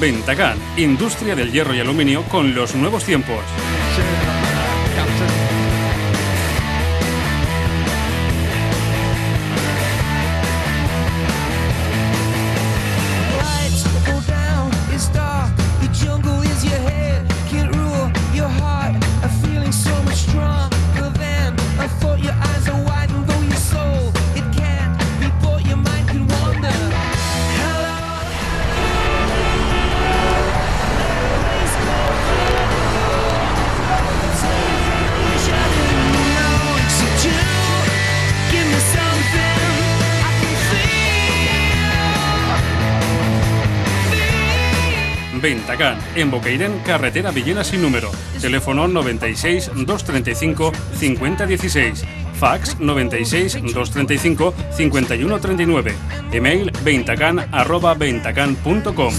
Ventacán, industria del hierro y aluminio con los nuevos tiempos. Ventacán, en Bocairén, carretera Villena sin número. Teléfono 96 235 5016. Fax 96 235 5139. Email ventacán@ventacán.com.